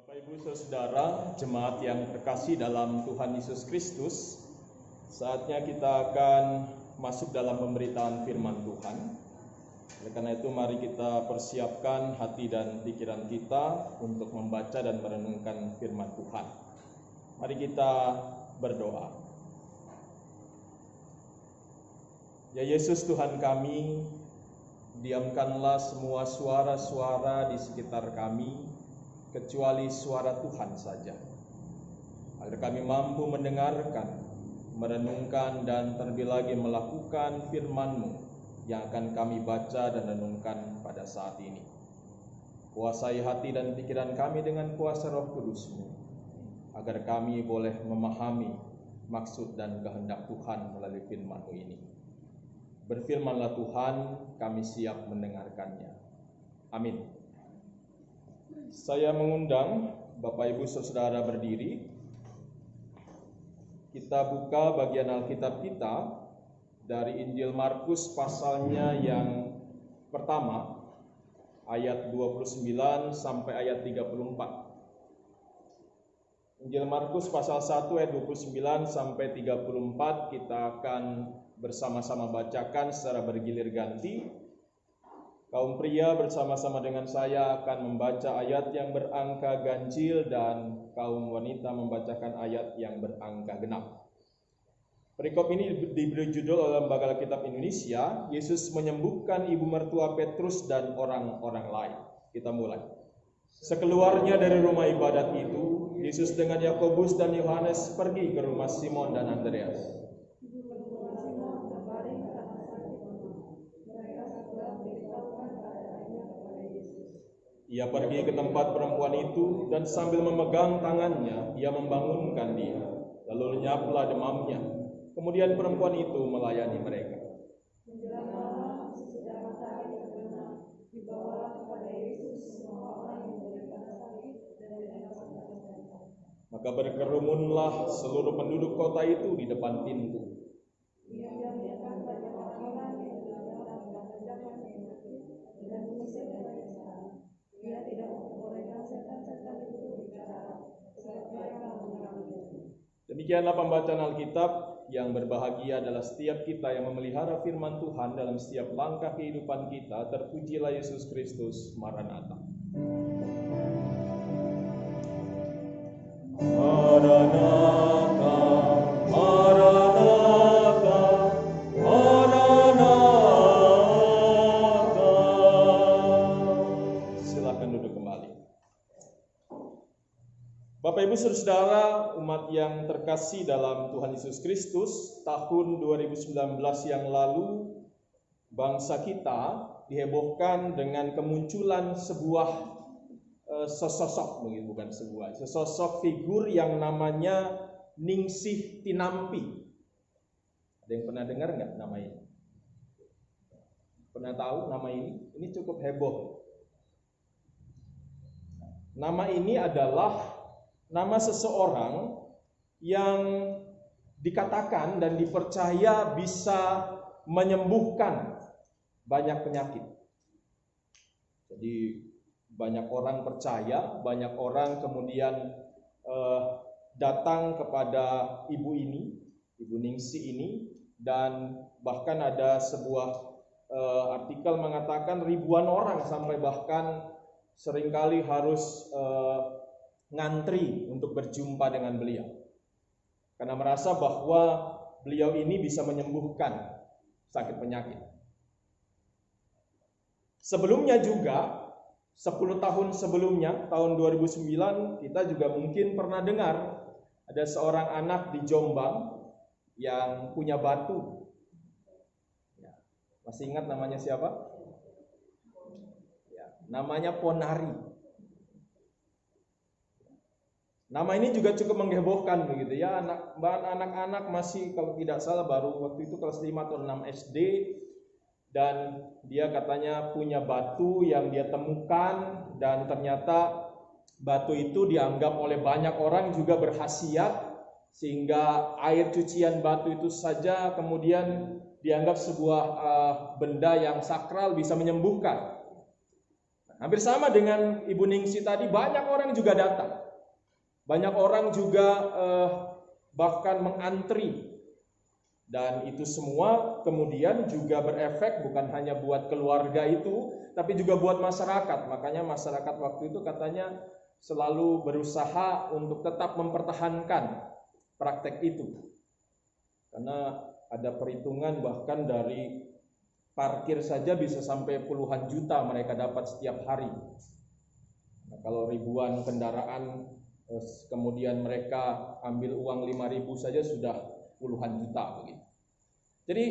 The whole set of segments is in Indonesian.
Bapak Ibu Saudara, jemaat yang terkasih dalam Tuhan Yesus Kristus, saatnya kita akan masuk dalam pemberitaan firman Tuhan. Oleh karena itu mari kita persiapkan hati dan pikiran kita untuk membaca dan merenungkan firman Tuhan. Mari kita berdoa. Ya Yesus Tuhan kami, diamkanlah semua suara-suara di sekitar kami, kecuali suara Tuhan saja, agar kami mampu mendengarkan, merenungkan, dan terlebih lagi melakukan firman-Mu yang akan kami baca dan renungkan pada saat ini. Kuasai hati dan pikiran kami dengan kuasa Roh Kudus-Mu, agar kami boleh memahami maksud dan kehendak Tuhan melalui firman-Mu ini. Berfirmanlah Tuhan, kami siap mendengarkannya. Amin. Saya mengundang Bapak Ibu Saudara berdiri. Kita buka bagian Alkitab kita dari Injil Markus pasalnya yang pertama, ayat 29 sampai ayat 34. Injil Markus pasal 1 ayat 29 sampai 34 kita akan bersama-sama bacakan secara bergilir ganti. Kaum pria bersama-sama dengan saya akan membaca ayat yang berangka ganjil dan kaum wanita membacakan ayat yang berangka genap. Perikop ini diberi judul oleh Lembaga Alkitab Indonesia, Yesus menyembuhkan ibu mertua Petrus dan orang-orang lain. Kita mulai. Sekeluarnya dari rumah ibadat itu, Yesus dengan Yakobus dan Yohanes pergi ke rumah Simon dan Andreas. Ia pergi ke tempat perempuan itu dan sambil memegang tangannya, ia membangunkan dia. Lalu lenyaplah demamnya. Kemudian perempuan itu melayani mereka. Maka berkerumunlah seluruh penduduk kota itu di depan pintu. Demikianlah pembacaan Alkitab. Yang berbahagia adalah setiap kita yang memelihara firman Tuhan dalam setiap langkah kehidupan kita. Terpujilah Yesus Kristus, Maranatha. Maranatha, Maranatha, Maranatha. Silakan duduk kembali. Bapak Ibu Saudara, umat yang terkasih dalam Tuhan Yesus Kristus, tahun 2019 yang lalu bangsa kita dihebohkan dengan kemunculan sebuah sesosok figur yang namanya Ningsih Tinampi. Ada yang pernah dengar nggak nama ini? Pernah tahu nama ini? Ini cukup heboh. Nama ini adalah nama seseorang yang dikatakan dan dipercaya bisa menyembuhkan banyak penyakit. Jadi banyak orang percaya, banyak orang kemudian datang kepada ibu ini, Ibu Ningsih ini, dan bahkan ada sebuah artikel mengatakan ribuan orang sampai bahkan seringkali harus ngantri untuk berjumpa dengan beliau karena merasa bahwa beliau ini bisa menyembuhkan sakit penyakit. Sebelumnya juga 10 tahun sebelumnya, tahun 2009, kita juga mungkin pernah dengar ada seorang anak di Jombang yang punya batu. Masih ingat namanya siapa? Namanya Ponari. Nama ini juga cukup menghebohkan begitu ya. Anak-anak masih kalau tidak salah baru waktu itu kelas 5 atau 6 SD, dan dia katanya punya batu yang dia temukan, dan ternyata batu itu dianggap oleh banyak orang juga berkhasiat, sehingga air cucian batu itu saja kemudian dianggap sebuah benda yang sakral bisa menyembuhkan. Hampir sama dengan Ibu Ningsi tadi, banyak orang juga datang. Banyak orang juga bahkan mengantri. Dan itu semua kemudian juga berefek bukan hanya buat keluarga itu, tapi juga buat masyarakat. Makanya masyarakat waktu itu katanya selalu berusaha untuk tetap mempertahankan praktek itu. Karena ada perhitungan bahkan dari parkir saja bisa sampai puluhan juta mereka dapat setiap hari. Nah, kalau ribuan kendaraan kemudian mereka ambil uang 5.000 saja sudah puluhan juta begitu. Jadi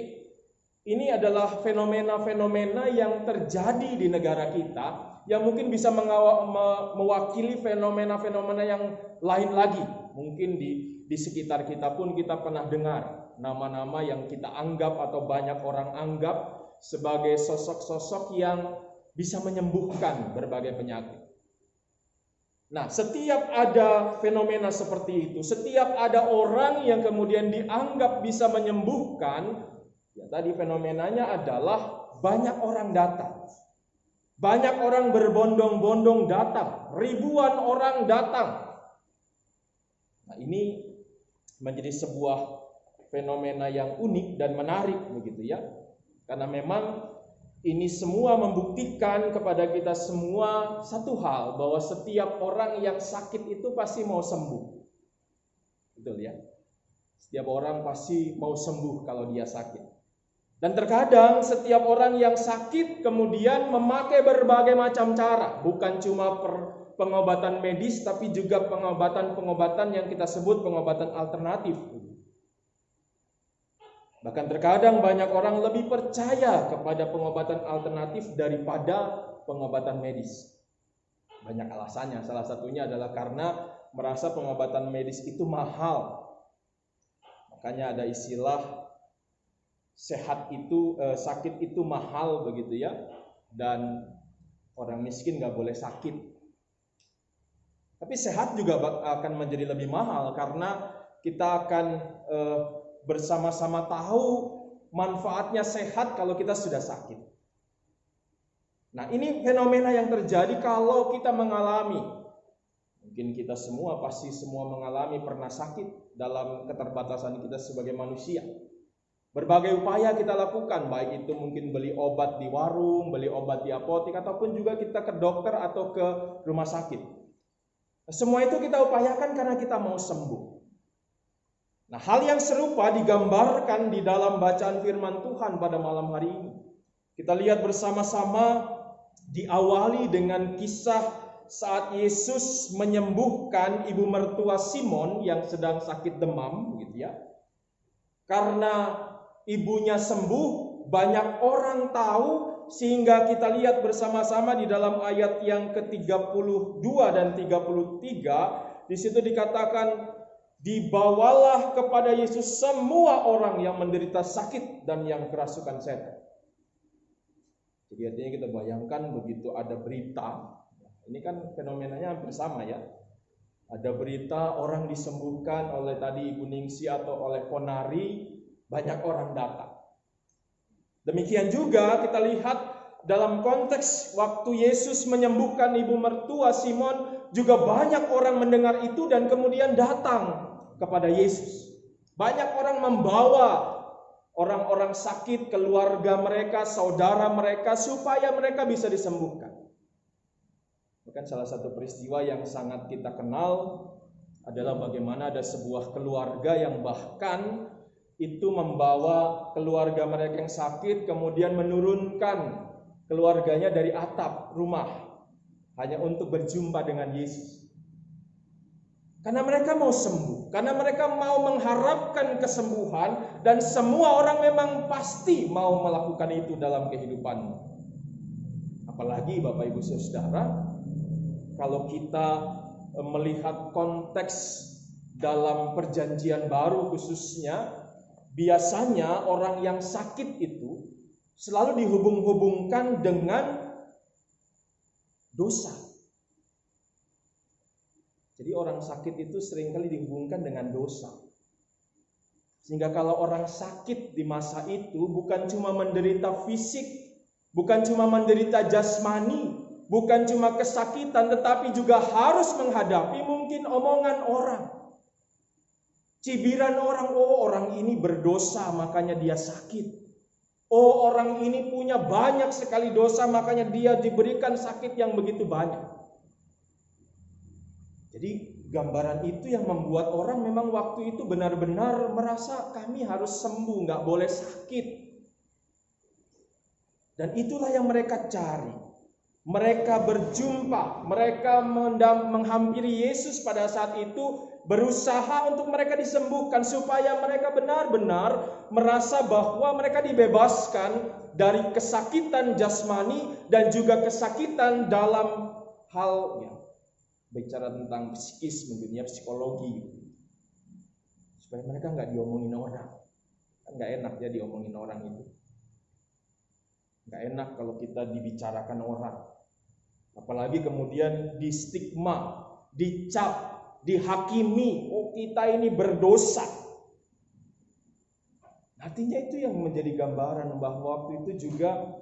ini adalah fenomena-fenomena yang terjadi di negara kita yang mungkin bisa mewakili fenomena-fenomena yang lain lagi. Mungkin di sekitar kita pun kita pernah dengar nama-nama yang kita anggap atau banyak orang anggap sebagai sosok-sosok yang bisa menyembuhkan berbagai penyakit. Nah, setiap ada fenomena seperti itu, setiap ada orang yang kemudian dianggap bisa menyembuhkan, ya tadi fenomenanya adalah banyak orang datang. Banyak orang berbondong-bondong datang, ribuan orang datang. Nah, ini menjadi sebuah fenomena yang unik dan menarik begitu ya. Karena memang ini semua membuktikan kepada kita semua satu hal, bahwa setiap orang yang sakit itu pasti mau sembuh. Betul ya? Setiap orang pasti mau sembuh kalau dia sakit. Dan terkadang setiap orang yang sakit kemudian memakai berbagai macam cara. Bukan cuma pengobatan medis, tapi juga pengobatan-pengobatan yang kita sebut pengobatan alternatif. Bahkan terkadang banyak orang lebih percaya kepada pengobatan alternatif daripada pengobatan medis. Banyak alasannya, salah satunya adalah karena merasa pengobatan medis itu mahal. Makanya ada istilah sakit itu mahal begitu ya. Dan orang miskin gak boleh sakit. Tapi sehat juga akan menjadi lebih mahal karena kita akan bersama-sama tahu manfaatnya sehat kalau kita sudah sakit. Nah, ini fenomena yang terjadi kalau kita mengalami. Mungkin kita semua pasti mengalami pernah sakit dalam keterbatasan kita sebagai manusia. Berbagai upaya kita lakukan, baik itu mungkin beli obat di warung, beli obat di apotek, ataupun juga kita ke dokter atau ke rumah sakit. Semua itu kita upayakan karena kita mau sembuh. Nah, hal yang serupa digambarkan di dalam bacaan firman Tuhan pada malam hari ini. Kita lihat bersama-sama diawali dengan kisah saat Yesus menyembuhkan ibu mertua Simon yang sedang sakit demam, begitu ya. Karena ibunya sembuh, banyak orang tahu, sehingga kita lihat bersama-sama di dalam ayat yang ke-32 dan 33, di situ dikatakan, dibawalah kepada Yesus semua orang yang menderita sakit dan yang kerasukan setan. Jadi artinya kita bayangkan begitu ada berita, ini kan fenomenanya hampir sama ya. Ada berita orang disembuhkan oleh tadi Ibu Ningsi atau oleh Ponari, banyak orang datang. Demikian juga kita lihat dalam konteks waktu Yesus menyembuhkan ibu mertua Simon, juga banyak orang mendengar itu dan kemudian datang kepada Yesus. Banyak orang membawa orang-orang sakit, keluarga mereka, saudara mereka, supaya mereka bisa disembuhkan. Bahkan salah satu peristiwa yang sangat kita kenal adalah bagaimana ada sebuah keluarga yang bahkan itu membawa keluarga mereka yang sakit, kemudian menurunkan keluarganya dari atap rumah hanya untuk berjumpa dengan Yesus. Karena mereka mau sembuh, karena mereka mau mengharapkan kesembuhan, dan semua orang memang pasti mau melakukan itu dalam kehidupannya. Apalagi Bapak Ibu Saudara, kalau kita melihat konteks dalam Perjanjian Baru khususnya, biasanya orang yang sakit itu selalu dihubung-hubungkan dengan dosa. Jadi orang sakit itu seringkali dihubungkan dengan dosa. Sehingga kalau orang sakit di masa itu bukan cuma menderita fisik, bukan cuma menderita jasmani, bukan cuma kesakitan, tetapi juga harus menghadapi mungkin omongan orang, cibiran orang. Oh, orang ini berdosa makanya dia sakit. Oh, orang ini punya banyak sekali dosa makanya dia diberikan sakit yang begitu banyak. Jadi gambaran itu yang membuat orang memang waktu itu benar-benar merasa kami harus sembuh, nggak boleh sakit. Dan itulah yang mereka cari. Mereka berjumpa, mereka menghampiri Yesus pada saat itu, berusaha untuk mereka disembuhkan supaya mereka benar-benar merasa bahwa mereka dibebaskan dari kesakitan jasmani dan juga kesakitan dalam hal bicara tentang psikis, mungkin ya, psikologi, supaya mereka nggak diomongin orang. Kan nggak enak ya diomongin orang itu. Nggak enak kalau kita dibicarakan orang. Apalagi kemudian di stigma, dicap, dihakimi, oh kita ini berdosa. Artinya itu yang menjadi gambaran bahwa waktu itu juga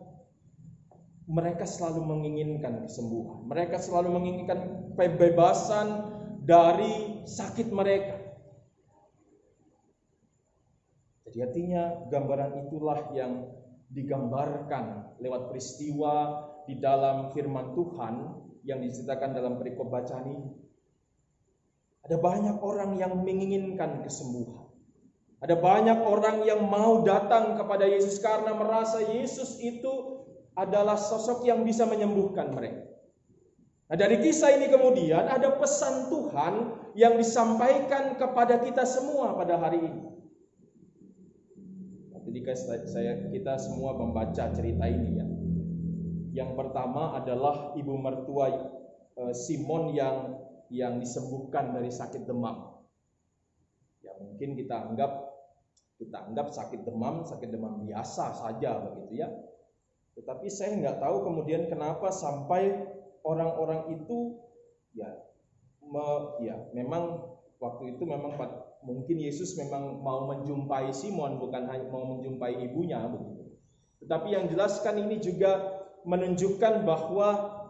mereka selalu menginginkan kesembuhan. Mereka selalu menginginkan pembebasan dari sakit mereka. Jadi artinya gambaran itulah yang digambarkan lewat peristiwa di dalam firman Tuhan yang diceritakan dalam perikop bacaan ini. Ada banyak orang yang menginginkan kesembuhan. Ada banyak orang yang mau datang kepada Yesus karena merasa Yesus itu adalah sosok yang bisa menyembuhkan mereka. Nah, dari kisah ini kemudian ada pesan Tuhan yang disampaikan kepada kita semua pada hari ini. Ketika kita semua membaca cerita ini ya. Yang pertama adalah ibu mertua Simon yang disembuhkan dari sakit demam. Ya mungkin kita anggap sakit demam biasa saja begitu ya. Tetapi saya nggak tahu kemudian kenapa sampai orang-orang itu memang waktu itu memang mungkin Yesus memang mau menjumpai Simon, bukan hanya mau menjumpai ibunya begitu. Tetapi yang jelaskan ini juga menunjukkan bahwa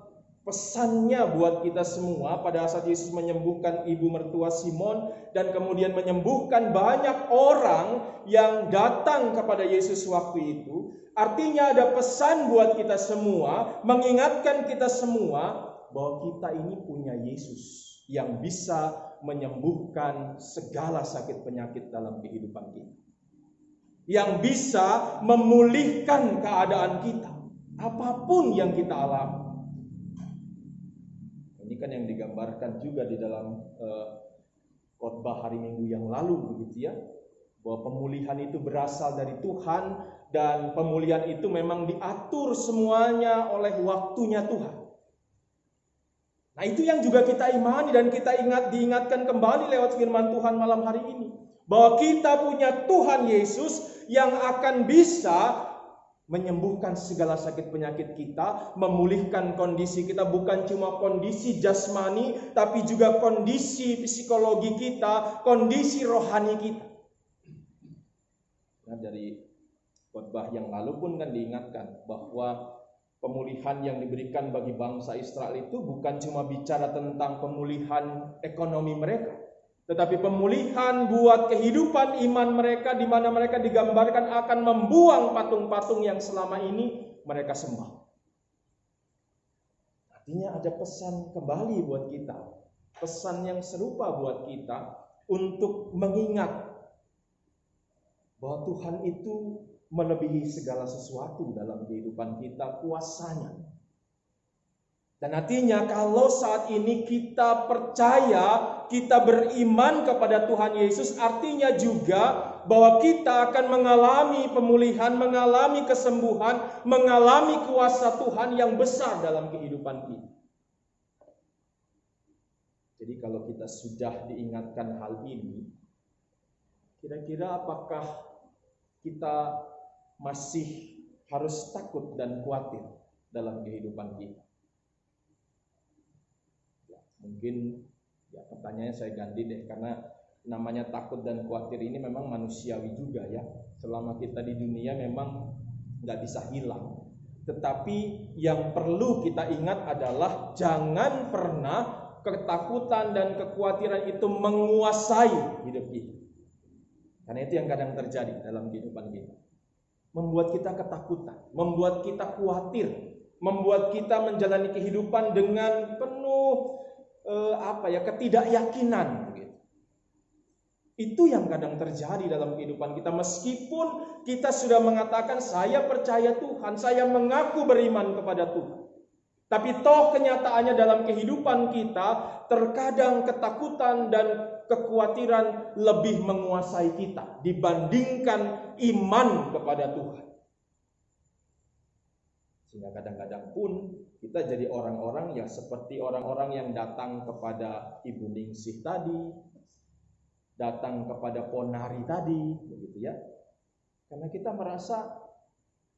pesannya buat kita semua pada saat Yesus menyembuhkan ibu mertua Simon dan kemudian menyembuhkan banyak orang yang datang kepada Yesus waktu itu. Artinya ada pesan buat kita semua, mengingatkan kita semua bahwa kita ini punya Yesus yang bisa menyembuhkan segala sakit penyakit dalam kehidupan kita. Yang bisa memulihkan keadaan kita, apapun yang kita alami. Ini kan yang digambarkan juga di dalam khotbah hari Minggu yang lalu begitu ya. Bahwa pemulihan itu berasal dari Tuhan dan pemulihan itu memang diatur semuanya oleh waktunya Tuhan. Nah, itu yang juga kita imani dan kita diingatkan kembali lewat firman Tuhan malam hari ini. Bahwa kita punya Tuhan Yesus yang akan bisa menyembuhkan segala sakit penyakit kita, memulihkan kondisi kita, bukan cuma kondisi jasmani, tapi juga kondisi psikologi kita, kondisi rohani kita. Nah, dari khotbah yang lalu pun kan diingatkan bahwa pemulihan yang diberikan bagi bangsa Israel itu bukan cuma bicara tentang pemulihan ekonomi mereka, tetapi pemulihan buat kehidupan iman mereka, di mana mereka digambarkan akan membuang patung-patung yang selama ini mereka sembah. Artinya ada pesan kembali buat kita, pesan yang serupa buat kita untuk mengingat bahwa Tuhan itu melebihi segala sesuatu dalam kehidupan kita, kuasanya. Dan artinya kalau saat ini kita percaya, kita beriman kepada Tuhan Yesus, artinya juga bahwa kita akan mengalami pemulihan, mengalami kesembuhan, mengalami kuasa Tuhan yang besar dalam kehidupan kita. Jadi kalau kita sudah diingatkan hal ini, kira-kira apakah kita masih harus takut dan khawatir dalam kehidupan kita? Mungkin pertanyaannya saya ganti deh, karena namanya takut dan khawatir ini memang manusiawi juga ya. Selama kita di dunia memang nggak bisa hilang. Tetapi yang perlu kita ingat adalah jangan pernah ketakutan dan kekhawatiran itu menguasai hidup kita. Karena itu yang kadang terjadi dalam kehidupan kita. Membuat kita ketakutan, membuat kita khawatir, membuat kita menjalani kehidupan dengan penuh ketidakyakinan. Itu yang kadang terjadi dalam kehidupan kita. Meskipun kita sudah mengatakan saya percaya Tuhan, saya mengaku beriman kepada Tuhan. Tapi toh kenyataannya dalam kehidupan kita terkadang ketakutan dan kekhawatiran lebih menguasai kita dibandingkan iman kepada Tuhan. Sehingga kadang-kadang pun kita jadi orang-orang yang seperti orang-orang yang datang kepada Ibu Ningsih tadi, datang kepada Ponari tadi, begitu ya. Karena kita merasa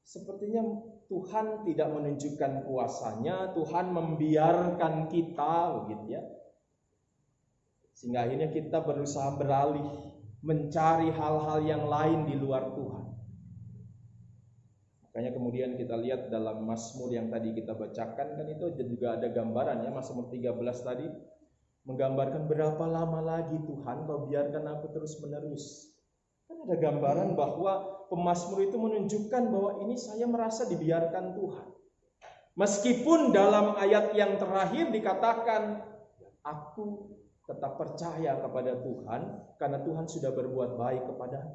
sepertinya Tuhan tidak menunjukkan kuasanya, Tuhan membiarkan kita, begitu ya. Sehingga akhirnya kita berusaha beralih, mencari hal-hal yang lain di luar Tuhan. Makanya kemudian kita lihat dalam Mazmur yang tadi kita bacakan, kan itu juga ada gambaran ya, Mazmur 13 tadi menggambarkan berapa lama lagi Tuhan kau biarkan aku terus menerus. Kan ada gambaran bahwa pemazmur itu menunjukkan bahwa ini saya merasa dibiarkan Tuhan. Meskipun dalam ayat yang terakhir dikatakan aku tetap percaya kepada Tuhan karena Tuhan sudah berbuat baik kepada.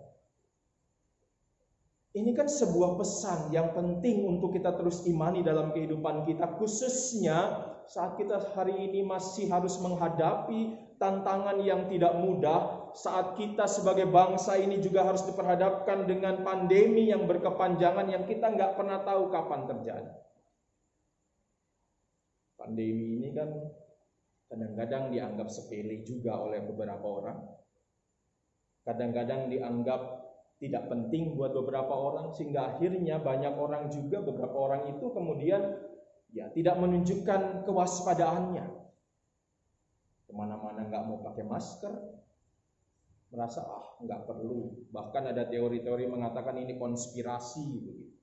Ini kan sebuah pesan yang penting untuk kita terus imani dalam kehidupan kita, khususnya saat kita hari ini masih harus menghadapi tantangan yang tidak mudah, saat kita sebagai bangsa ini juga harus diperhadapkan dengan pandemi yang berkepanjangan yang kita nggak pernah tahu kapan terjadi. Pandemi ini kan kadang-kadang dianggap sepele juga oleh beberapa orang, kadang-kadang dianggap tidak penting buat beberapa orang, sehingga akhirnya banyak orang juga, beberapa orang itu kemudian ya tidak menunjukkan kewaspadaannya. Kemana-mana nggak mau pakai masker, merasa nggak perlu. Bahkan ada teori-teori mengatakan ini konspirasi begitu.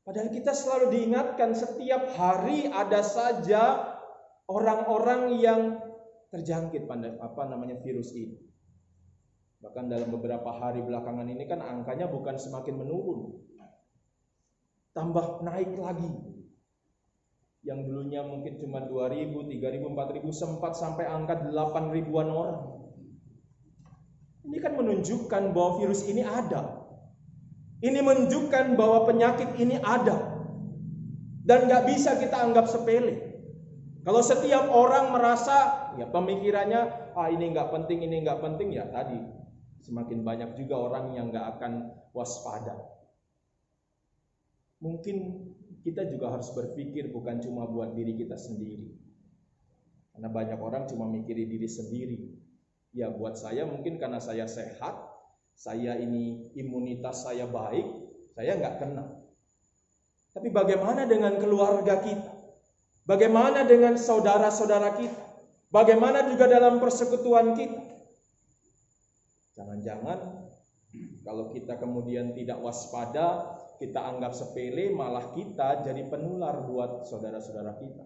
Padahal kita selalu diingatkan setiap hari ada saja orang-orang yang terjangkit virus ini. Bahkan dalam beberapa hari belakangan ini kan angkanya bukan semakin menurun, tambah naik lagi. Yang dulunya mungkin cuma 2.000, 3.000, 4.000 sempat sampai angka 8.000-an orang. Ini kan menunjukkan bahwa virus ini ada. Ini menunjukkan bahwa penyakit ini ada. Dan gak bisa kita anggap sepele. Kalau setiap orang merasa ya pemikirannya ini gak penting, ya tadi semakin banyak juga orang yang gak akan waspada. Mungkin kita juga harus berpikir bukan cuma buat diri kita sendiri. Karena banyak orang cuma mikirin diri sendiri. Ya buat saya mungkin karena saya sehat, saya ini imunitas saya baik, saya gak kena. Tapi bagaimana dengan keluarga kita? Bagaimana dengan saudara-saudara kita? Bagaimana juga dalam persekutuan kita? Jangan-jangan kalau kita kemudian tidak waspada, kita anggap sepele, malah kita jadi penular buat saudara-saudara kita.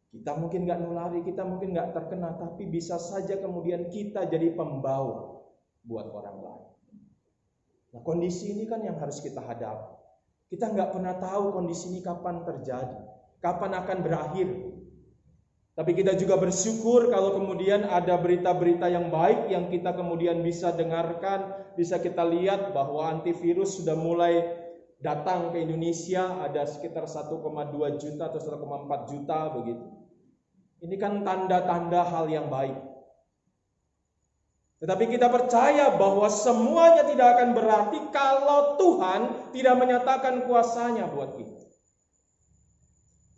Kita mungkin gak nulari, kita mungkin gak terkena, tapi bisa saja kemudian kita jadi pembawa buat orang lain. Nah kondisi ini kan yang harus kita hadapi. Kita gak pernah tahu kondisi ini kapan terjadi, kapan akan berakhir. Tapi kita juga bersyukur kalau kemudian ada berita-berita yang baik yang kita kemudian bisa dengarkan, bisa kita lihat bahwa antivirus sudah mulai datang ke Indonesia, ada sekitar 1,2 juta atau 1,4 juta begitu. Ini kan tanda-tanda hal yang baik. Tetapi kita percaya bahwa semuanya tidak akan berarti kalau Tuhan tidak menyatakan kuasanya buat kita.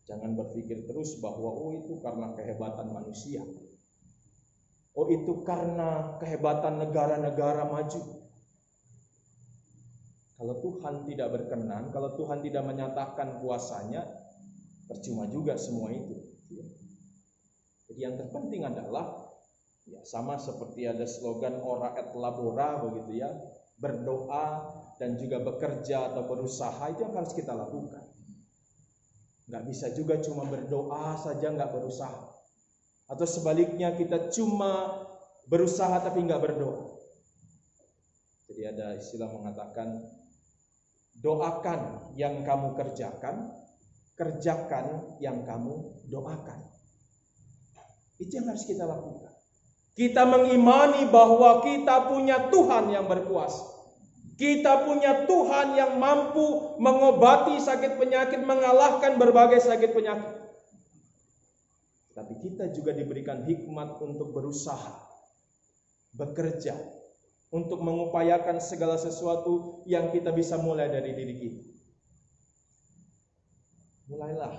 Jangan berpikir terus bahwa itu karena kehebatan manusia. Itu karena kehebatan negara-negara maju. Kalau Tuhan tidak berkenan, kalau Tuhan tidak menyatakan kuasanya, percuma juga semua itu. Jadi yang terpenting adalah ya sama seperti ada slogan ora et labora begitu ya, berdoa dan juga bekerja atau berusaha, itu yang harus kita lakukan. Nggak bisa juga cuma berdoa saja nggak berusaha. Atau sebaliknya kita cuma berusaha tapi nggak berdoa. Jadi ada istilah mengatakan, doakan yang kamu kerjakan, kerjakan yang kamu doakan. Itu yang harus kita lakukan. Kita mengimani bahwa kita punya Tuhan yang berkuasa. Kita punya Tuhan yang mampu mengobati sakit penyakit, mengalahkan berbagai sakit penyakit. Tapi kita juga diberikan hikmat untuk berusaha, bekerja, untuk mengupayakan segala sesuatu yang kita bisa mulai dari diri kita. Mulailah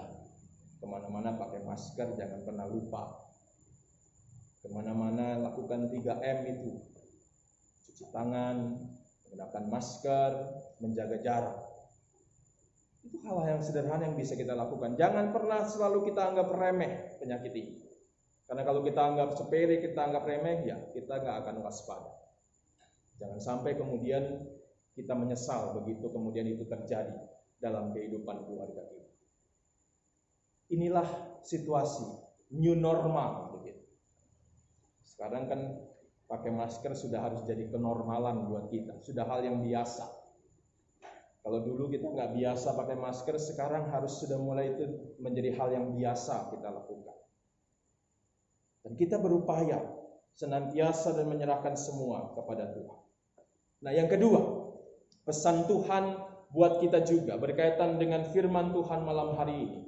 kemana-mana pakai masker, jangan pernah lupa. Kemana-mana lakukan 3M itu. Cuci tangan, menggunakan masker, menjaga jarak. Itu hal-hal yang sederhana yang bisa kita lakukan. Jangan pernah selalu kita anggap remeh penyakit ini. Karena kalau kita anggap sepele, kita anggap remeh, ya kita nggak akan waspada. Jangan sampai kemudian kita menyesal begitu kemudian itu terjadi dalam kehidupan keluarga kita. Inilah situasi new normal begitu. Sekarang kan pakai masker sudah harus jadi kenormalan buat kita, sudah hal yang biasa. Kalau dulu kita nggak biasa pakai masker, sekarang harus sudah mulai itu menjadi hal yang biasa kita lakukan. Dan kita berupaya senantiasa dan menyerahkan semua kepada Tuhan. Nah, yang kedua, pesan Tuhan buat kita juga berkaitan dengan firman Tuhan malam hari ini.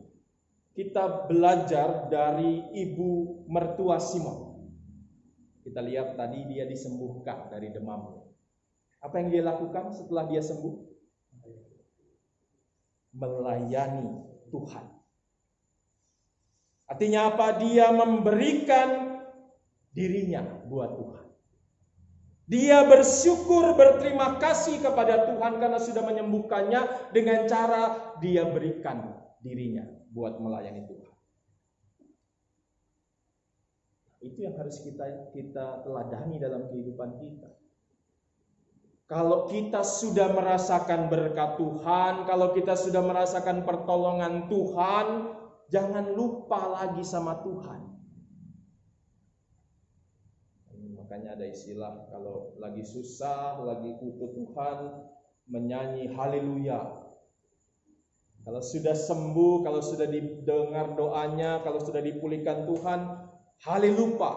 Kita belajar dari ibu mertua Simon. Kita lihat tadi dia disembuhkan dari demamnya. Apa yang dia lakukan setelah dia sembuh? Melayani Tuhan. Artinya apa? Dia memberikan dirinya buat Tuhan. Dia bersyukur, berterima kasih kepada Tuhan karena sudah menyembuhkannya dengan cara dia berikan dirinya buat melayani Tuhan. Itu yang harus kita teladani dalam kehidupan kita. Kalau kita sudah merasakan berkat Tuhan, kalau kita sudah merasakan pertolongan Tuhan, jangan lupa lagi sama Tuhan. Makanya ada istilah kalau lagi susah, lagi butuh Tuhan, menyanyi haleluya. Kalau sudah sembuh, kalau sudah didengar doanya, kalau sudah dipulihkan Tuhan, haleluya.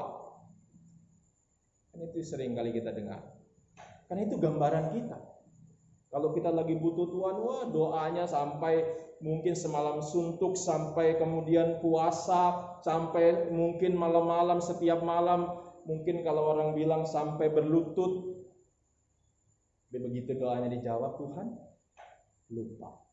Itu sering kali kita dengar. Karena itu gambaran kita. Kalau kita lagi butuh Tuhan, wah doanya sampai mungkin semalam suntuk, sampai kemudian puasa, sampai mungkin malam-malam, setiap malam, mungkin kalau orang bilang sampai berlutut. Begitu doanya dijawab, Tuhan lupa.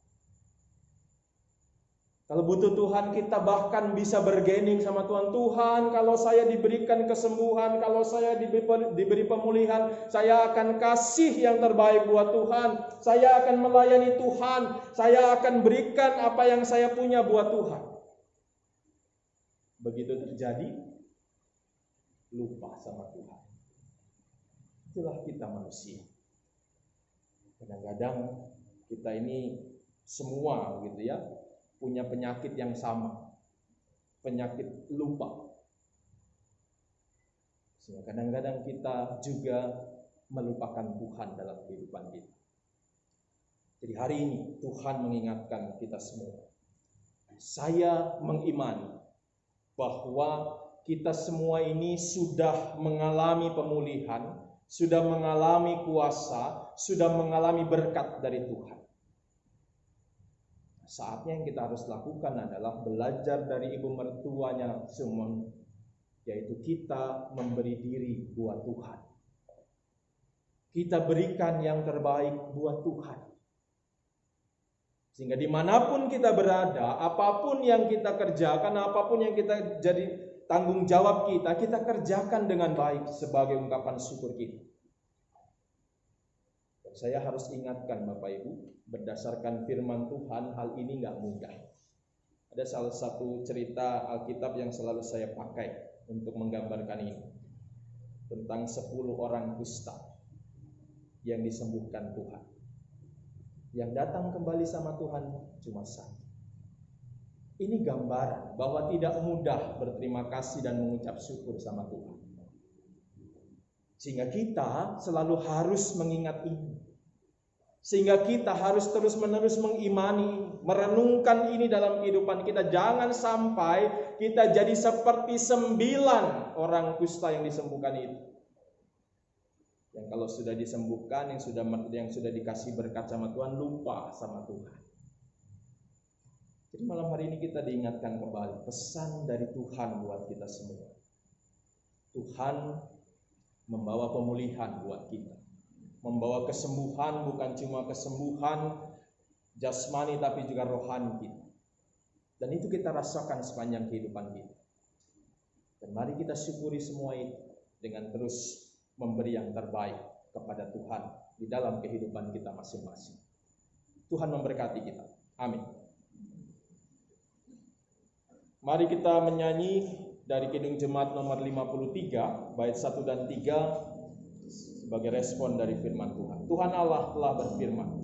Kalau butuh Tuhan, kita bahkan bisa bergening sama Tuhan. Tuhan, kalau saya diberikan kesembuhan, kalau saya diberi pemulihan, saya akan kasih yang terbaik buat Tuhan. Saya akan melayani Tuhan. Saya akan berikan apa yang saya punya buat Tuhan. Begitu terjadi, lupa sama Tuhan. Itulah kita manusia. Kadang-kadang kita ini semua gitu ya, punya penyakit yang sama, penyakit lupa. Sehingga kadang-kadang kita juga melupakan Tuhan dalam kehidupan kita. Jadi hari ini Tuhan mengingatkan kita semua. Saya mengimani bahwa kita semua ini sudah mengalami pemulihan, sudah mengalami kuasa, sudah mengalami berkat dari Tuhan. Saatnya yang kita harus lakukan adalah belajar dari ibu mertuanya Simon, yaitu kita memberi diri buat Tuhan. Kita berikan yang terbaik buat Tuhan. Sehingga dimanapun kita berada, apapun yang kita kerjakan, apapun yang kita jadi tanggung jawab kita kerjakan dengan baik sebagai ungkapan syukur kita. Saya harus ingatkan Bapak Ibu, berdasarkan firman Tuhan, hal ini gak mudah. Ada salah satu cerita Alkitab yang selalu saya pakai untuk menggambarkan ini. Tentang 10 orang kusta yang disembuhkan Tuhan. Yang datang kembali sama Tuhan cuma satu. Ini gambaran bahwa tidak mudah berterima kasih dan mengucap syukur sama Tuhan. Sehingga kita selalu harus mengingat ini. Sehingga kita harus terus-menerus mengimani, merenungkan ini dalam kehidupan kita. Jangan sampai kita jadi seperti 9 orang kusta yang disembuhkan itu. Yang kalau sudah disembuhkan, yang sudah dikasih berkat sama Tuhan, lupa sama Tuhan. Jadi malam hari ini kita diingatkan kembali pesan dari Tuhan buat kita semua. Tuhan membawa pemulihan buat kita. Membawa kesembuhan, bukan cuma kesembuhan jasmani tapi juga rohani kita. Dan itu kita rasakan sepanjang kehidupan kita. Dan mari kita syukuri semua itu dengan terus memberi yang terbaik kepada Tuhan di dalam kehidupan kita masing-masing. Tuhan memberkati kita. Amin. Mari kita menyanyi dari Kidung Jemaat nomor 53, bait 1 dan 3 sebagai respon dari firman Tuhan. Tuhan Allah telah berfirman.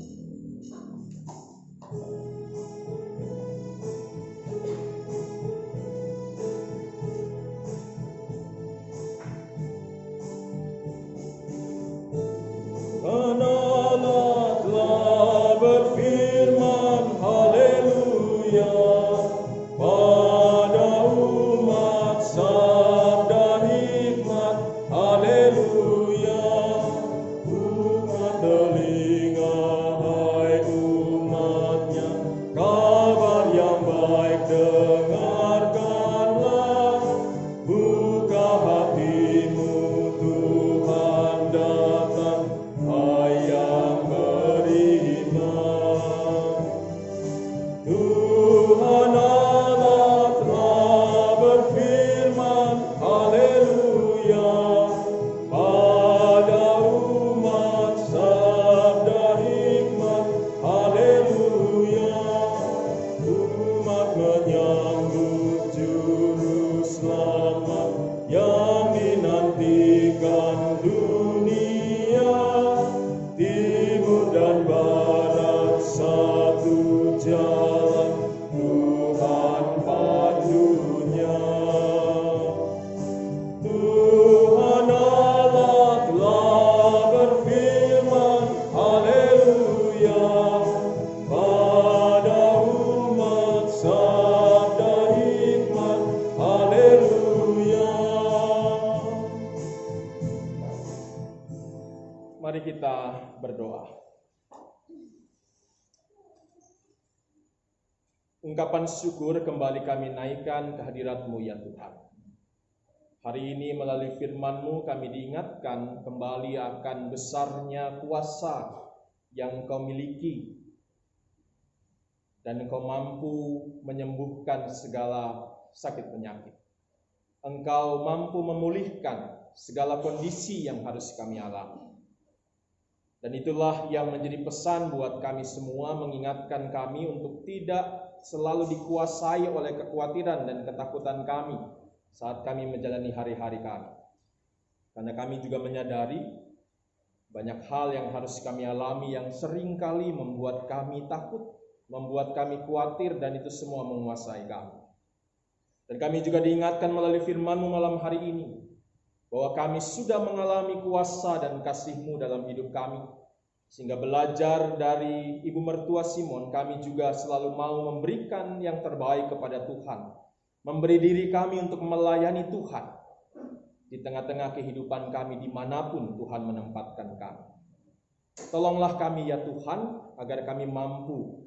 Tuhan Allah telah berfirman, haleluya, pada umat sabda hikmat, haleluya. Buka telinga hai umatnya, kabar yang baik dengarkanlah. Buka hatimu, Tuhan datang, hai yang beriman. Tuhan Allah telah berfirman, haleluya, pada umat sabda hikmat, haleluya. Umat menyambut juru selamat yang dinantikan dunia. Timur dan barat satu jalan, Tuhan pandunya. Tuhan Allah telah berfirman, haleluya, pada umat sabda hikmat, haleluya. Mari kita berdoa. Ungkapan syukur kembali kami naikkan ke hadirat-Mu ya Tuhan. Hari ini melalui firman-Mu kami diingatkan kembali akan besarnya kuasa yang Engkau miliki. Dan Engkau mampu menyembuhkan segala sakit penyakit. Engkau mampu memulihkan segala kondisi yang harus kami alami. Dan itulah yang menjadi pesan buat kami semua, mengingatkan kami untuk tidak selalu dikuasai oleh kekhawatiran dan ketakutan kami saat kami menjalani hari-hari kami. Karena kami juga menyadari banyak hal yang harus kami alami yang seringkali membuat kami takut, membuat kami khawatir, dan itu semua menguasai kami. Dan kami juga diingatkan melalui firman-Mu malam hari ini, bahwa kami sudah mengalami kuasa dan kasih-Mu dalam hidup kami. Sehingga belajar dari ibu mertua Simon, kami juga selalu mau memberikan yang terbaik kepada Tuhan. Memberi diri kami untuk melayani Tuhan di tengah-tengah kehidupan kami dimanapun Tuhan menempatkan kami. Tolonglah kami ya Tuhan, agar kami mampu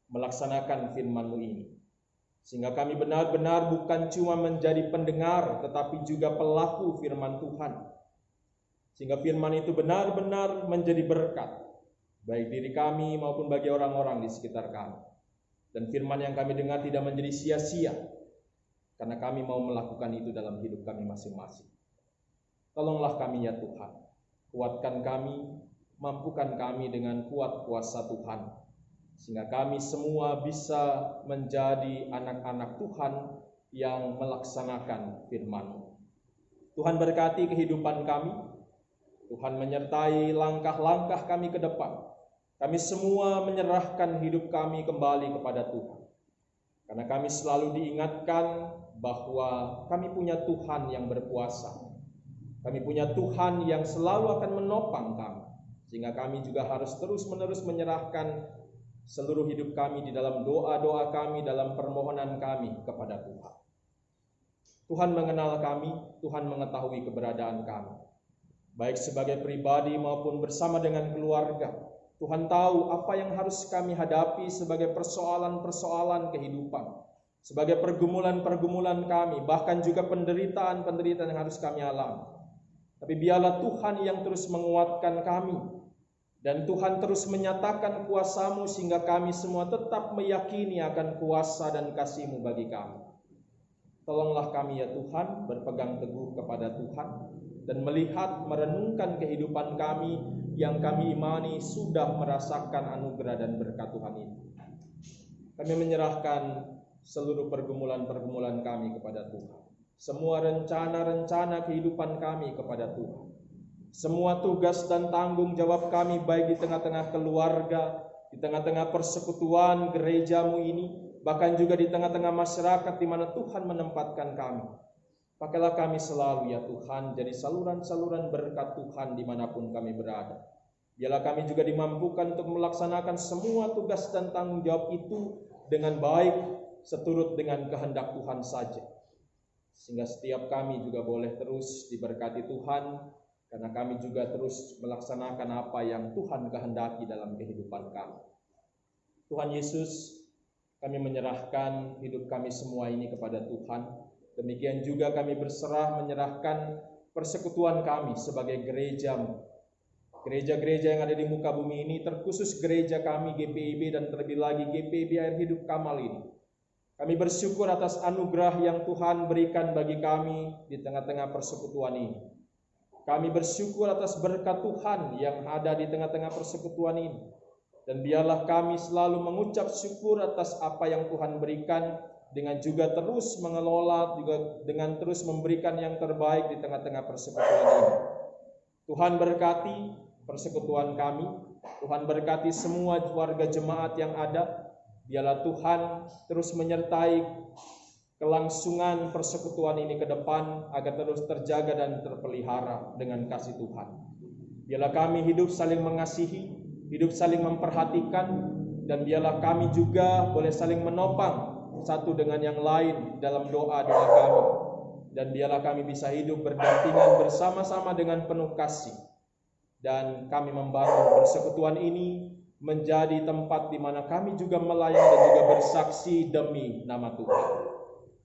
melaksanakan firman-Mu ini. Sehingga kami benar-benar bukan cuma menjadi pendengar, tetapi juga pelaku firman Tuhan. Sehingga firman itu benar-benar menjadi berkat, baik diri kami maupun bagi orang-orang di sekitar kami. Dan firman yang kami dengar tidak menjadi sia-sia, karena kami mau melakukan itu dalam hidup kami masing-masing. Tolonglah kami ya Tuhan, kuatkan kami, mampukan kami dengan kuat kuasa Tuhan, sehingga kami semua bisa menjadi anak-anak Tuhan yang melaksanakan firman-Mu. Tuhan berkati kehidupan kami, Tuhan menyertai langkah-langkah kami ke depan, Kami semua menyerahkan hidup kami kembali kepada Tuhan. Karena kami selalu diingatkan bahwa kami punya Tuhan yang berkuasa. Kami punya Tuhan yang selalu akan menopang kami. Sehingga kami juga harus terus-menerus menyerahkan seluruh hidup kami di dalam doa-doa kami, dalam permohonan kami kepada Tuhan. Tuhan mengenal kami, Tuhan mengetahui keberadaan kami. Baik sebagai pribadi maupun bersama dengan keluarga. Tuhan tahu apa yang harus kami hadapi sebagai persoalan-persoalan kehidupan. Sebagai pergumulan-pergumulan kami, bahkan juga penderitaan-penderitaan yang harus kami alami. Tapi biarlah Tuhan yang terus menguatkan kami. Dan Tuhan terus menyatakan kuasa-Mu sehingga kami semua tetap meyakini akan kuasa dan kasih-Mu bagi kami. Tolonglah kami ya Tuhan berpegang teguh kepada Tuhan dan melihat, merenungkan kehidupan kami yang kami imani sudah merasakan anugerah dan berkat Tuhan itu. Kami menyerahkan seluruh pergumulan-pergumulan kami kepada Tuhan. Semua rencana-rencana kehidupan kami kepada Tuhan. Semua tugas dan tanggung jawab kami baik di tengah-tengah keluarga, di tengah-tengah persekutuan gereja-Mu ini, bahkan juga di tengah-tengah masyarakat di mana Tuhan menempatkan kami. Pakailah kami selalu ya Tuhan jadi saluran-saluran berkat Tuhan dimanapun kami berada. Biarlah kami juga dimampukan untuk melaksanakan semua tugas dan tanggung jawab itu dengan baik, seturut dengan kehendak Tuhan saja. Sehingga setiap kami juga boleh terus diberkati Tuhan, karena kami juga terus melaksanakan apa yang Tuhan kehendaki dalam kehidupan kami. Tuhan Yesus, kami menyerahkan hidup kami semua ini kepada Tuhan. Demikian juga kami berserah menyerahkan persekutuan kami sebagai gereja-Mu. Gereja-gereja yang ada di muka bumi ini, terkhusus gereja kami GPIB dan terlebih lagi GPIB Air Hidup Kamal ini. Kami bersyukur atas anugerah yang Tuhan berikan bagi kami di tengah-tengah persekutuan ini. Kami bersyukur atas berkat Tuhan yang ada di tengah-tengah persekutuan ini. Dan biarlah kami selalu mengucap syukur atas apa yang Tuhan berikan, dengan juga terus mengelola, juga dengan terus memberikan yang terbaik di tengah-tengah persekutuan ini. Tuhan berkati persekutuan kami, Tuhan berkati semua warga jemaat yang ada. Biarlah Tuhan terus menyertai kelangsungan persekutuan ini ke depan agar terus terjaga dan terpelihara dengan kasih Tuhan. Biarlah kami hidup saling mengasihi, hidup saling memperhatikan, dan biarlah kami juga boleh saling menopang satu dengan yang lain dalam doa-doa kami. Dan biarlah kami bisa hidup berdampingan bersama-sama dengan penuh kasih. Dan kami membangun persekutuan ini menjadi tempat di mana kami juga melayani dan juga bersaksi demi nama Tuhan.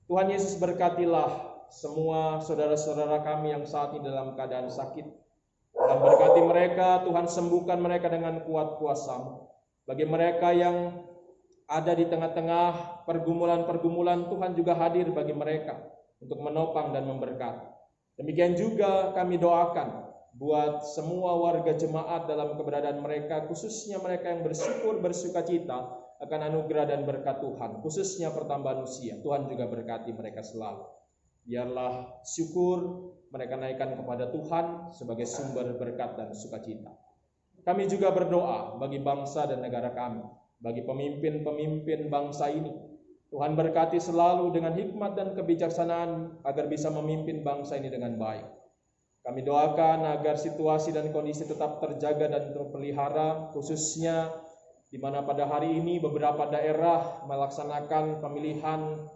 Tuhan Yesus berkatilah semua saudara-saudara kami yang saat ini dalam keadaan sakit. Tuhan berkati mereka, Tuhan sembuhkan mereka dengan kuat kuasa-Mu. Bagi mereka yang ada di tengah-tengah pergumulan-pergumulan, Tuhan juga hadir bagi mereka untuk menopang dan memberkati. Demikian juga kami doakan buat semua warga jemaat dalam keberadaan mereka, khususnya mereka yang bersyukur, bersukacita akan anugerah dan berkat Tuhan, khususnya pertambahan usia. Tuhan juga berkati mereka selalu. Biarlah syukur mereka naikkan kepada Tuhan sebagai sumber berkat dan sukacita. Kami juga berdoa bagi bangsa dan negara kami, bagi pemimpin-pemimpin bangsa ini. Tuhan berkati selalu dengan hikmat dan kebijaksanaan agar bisa memimpin bangsa ini dengan baik. Kami doakan agar situasi dan kondisi tetap terjaga dan terpelihara, khususnya di mana pada hari ini beberapa daerah melaksanakan pemilihan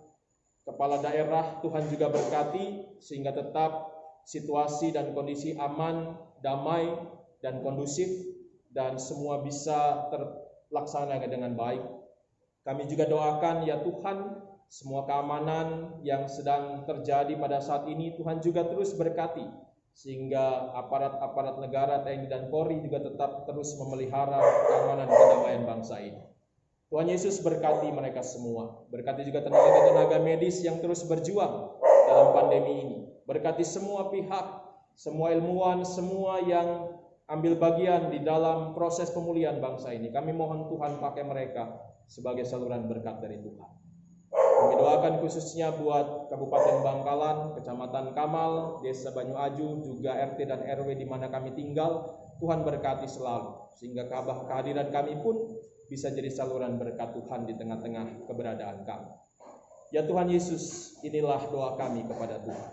kepala daerah. Tuhan juga berkati sehingga tetap situasi dan kondisi aman, damai, dan kondusif, dan semua bisa terlaksana dengan baik. Kami juga doakan ya Tuhan, semua keamanan yang sedang terjadi pada saat ini Tuhan juga terus berkati, sehingga aparat-aparat negara, TNI dan Polri juga tetap terus memelihara keamanan dan kedamaian bangsa ini. Tuhan Yesus berkati mereka semua. Berkati juga tenaga-tenaga medis yang terus berjuang dalam pandemi ini. Berkati semua pihak, semua ilmuwan, semua yang ambil bagian di dalam proses pemulihan bangsa ini. Kami mohon Tuhan pakai mereka sebagai saluran berkat dari Tuhan. Kami doakan khususnya buat Kabupaten Bangkalan, Kecamatan Kamal, Desa Banyu Aju, juga RT dan RW di mana kami tinggal. Tuhan berkati selalu, sehingga kehadiran kami pun bisa jadi saluran berkat Tuhan di tengah-tengah keberadaan kami. Ya Tuhan Yesus, inilah doa kami kepada Tuhan.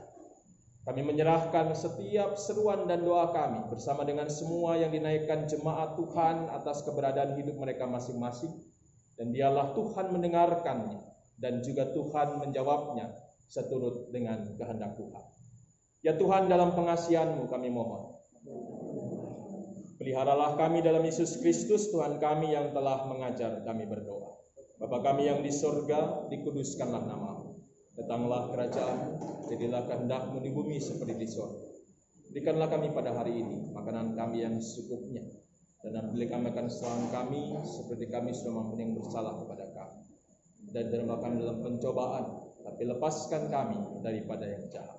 Kami menyerahkan setiap seruan dan doa kami bersama dengan semua yang dinaikkan jemaat Tuhan atas keberadaan hidup mereka masing-masing. Dan dialah Tuhan mendengarkannya dan juga Tuhan menjawabnya seturut dengan kehendak Tuhan. Ya Tuhan, dalam pengasihan-Mu kami mohon, peliharalah kami dalam Yesus Kristus Tuhan kami yang telah mengajar kami berdoa. Bapa kami yang di surga, dikuduskanlah nama-Mu. Datanglah kerajaan, jadilah kehendak-Mu di bumi seperti di surga. Berikanlah kami pada hari ini makanan kami yang secukupnya, dan ampuni kami akan kesalahan kami, seperti kami sudah mengampuni yang bersalah kepada kami. Dan janganlah kami dalam pencobaan, tapi lepaskan kami daripada yang jahat.